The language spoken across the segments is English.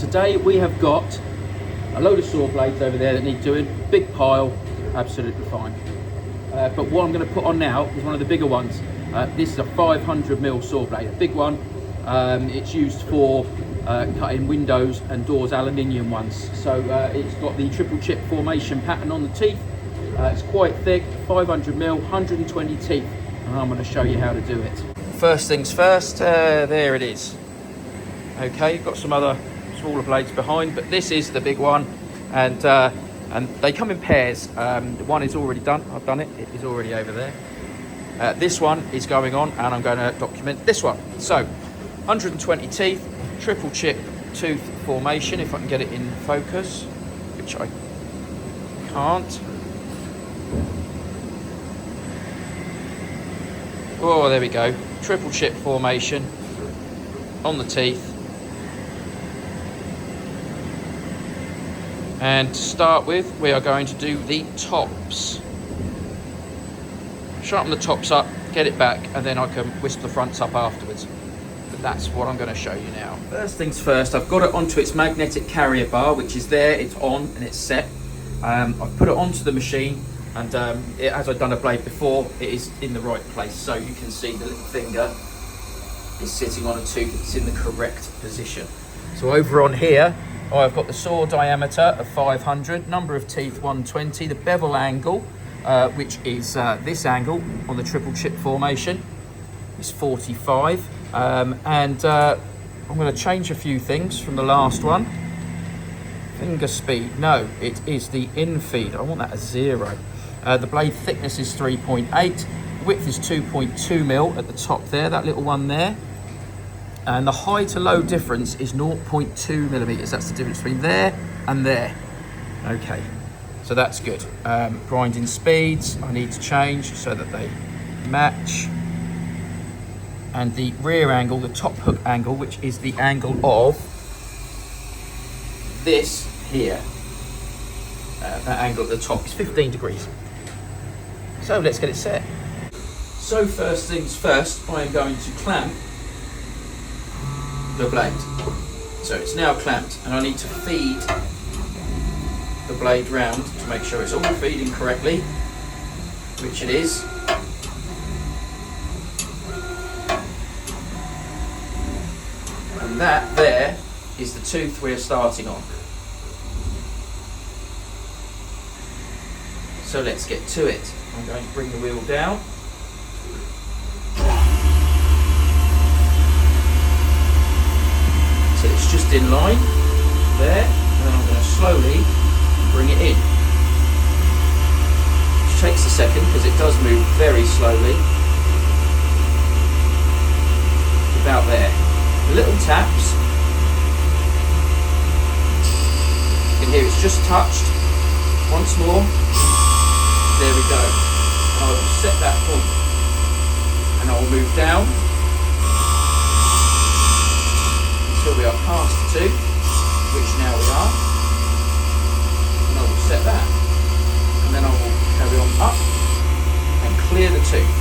today we have got a load of saw blades over there that need doing, big pile, absolutely fine. But what I'm going to put on now is one of the bigger ones. This is a 500mm saw blade, a big one. It's used for cutting windows and doors, aluminium ones. So it's got the triple chip formation pattern on the teeth. It's quite thick, 500mm, 120 teeth, and I'm going to show you how to do it. First things first, there it is. Okay, you've got some other smaller blades behind, but this is the big one, and they come in pairs. One is already done, I've done it, it is already over there. This one is going on, and I'm going to document this one. So 120 teeth, triple chip tooth formation, if I can get it in focus, which I can't. Oh, there we go, triple chip formation on the teeth. And to start with, we are going to do the tops. Sharpen the tops up, get it back, and then I can whisk the fronts up afterwards. But that's what I'm going to show you now. First things first, I've got it onto its magnetic carrier bar, which is there, it's on and it's set. I've put it onto the machine, and as I've done a blade before, it is in the right place. So you can see the little finger is sitting on a tooth, it's in the correct position. So over on here, I've got the saw diameter of 500, number of teeth 120, the bevel angle, which is this angle on the triple chip formation, is 45. I'm going to change a few things from the last one. Finger speed, no, it is the in feed. I want that as 0. The blade thickness is 3.8, width is 2.2mm at the top there, that little one there. And the high to low difference is 0.2mm. That's the difference between there and there. Okay, so that's good. Grinding speeds, I need to change so that they match. And the rear angle, the top hook angle, which is the angle of this here. That angle at the top is 15 degrees. So let's get it set. So first things first, I am going to clamp the blade. So it's now clamped, and I need to feed the blade round to make sure it's all feeding correctly, which it is. And that there is the tooth we're starting on. So let's get to it. I'm going to bring the wheel down. So it's just in line there, and then I'm going to slowly bring it in. Which takes a second because it does move very slowly. About there. The little taps. You can hear it's just touched. Once more. There we go. And I will set that point. And I will move down until we are past the tooth, which now we are, and I will set that, and then I will carry on up and clear the tooth,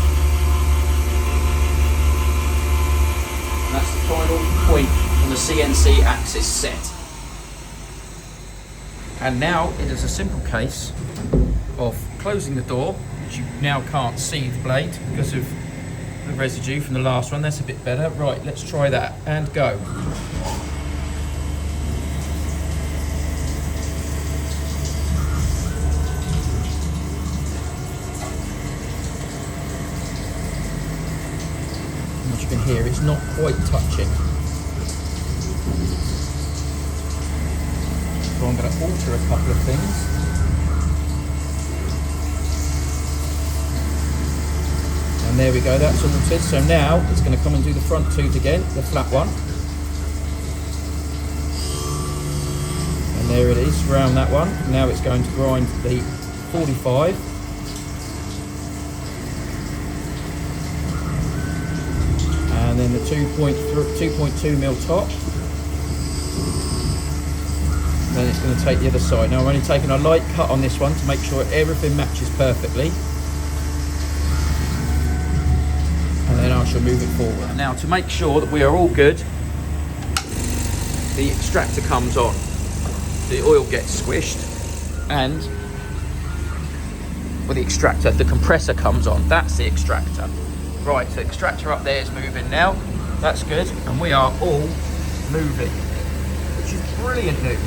and that's the final point on the CNC axis set. And now it is a simple case of closing the door, which you now can't see the blade because of the residue from the last one. That's a bit better. Right, let's try that and go. As you can hear, it's not quite touching. So I'm going to alter a couple of things. And there we go, that's altered. So now it's going to come and do the front tooth again, the flat one. And there it is, round that one. Now it's going to grind the 45. And then the 2.2mm top. And then it's going to take the other side. Now I'm only taking a light cut on this one to make sure everything matches perfectly. And then I shall move it forward. And now to make sure that we are all good, the extractor comes on. The oil gets squished and the extractor, the compressor comes on. That's the extractor. Right, so the extractor up there is moving now. That's good. And we are all moving, which is brilliant news.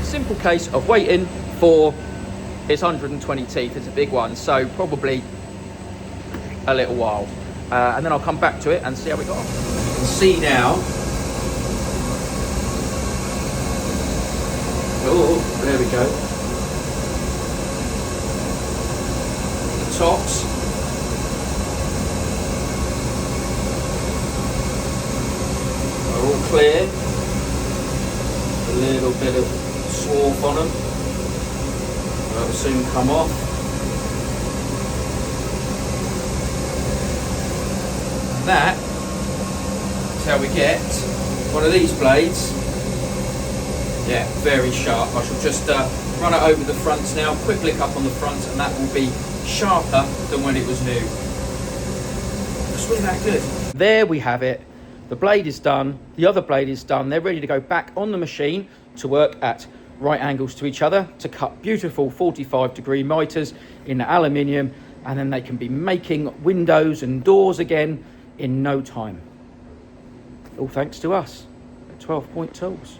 Simple case of waiting for its 120 teeth. It's a big one, so probably a little while. And then I'll come back to it and see how we got on. You can see now. Oh, there we go. The tops. Are all clear. A little bit of swarf on them. That'll soon come off. And that is how we get one of these blades. Yeah, very sharp. I shall just run it over the fronts now, quick lick up on the front, and that will be sharper than when it was new. It's really that good. There we have it. The blade is done, the other blade is done. They're ready to go back on the machine to work at right angles to each other to cut beautiful 45-degree miters in aluminium, and then they can be making windows and doors again in no time. All thanks to us at 12 Point Tools.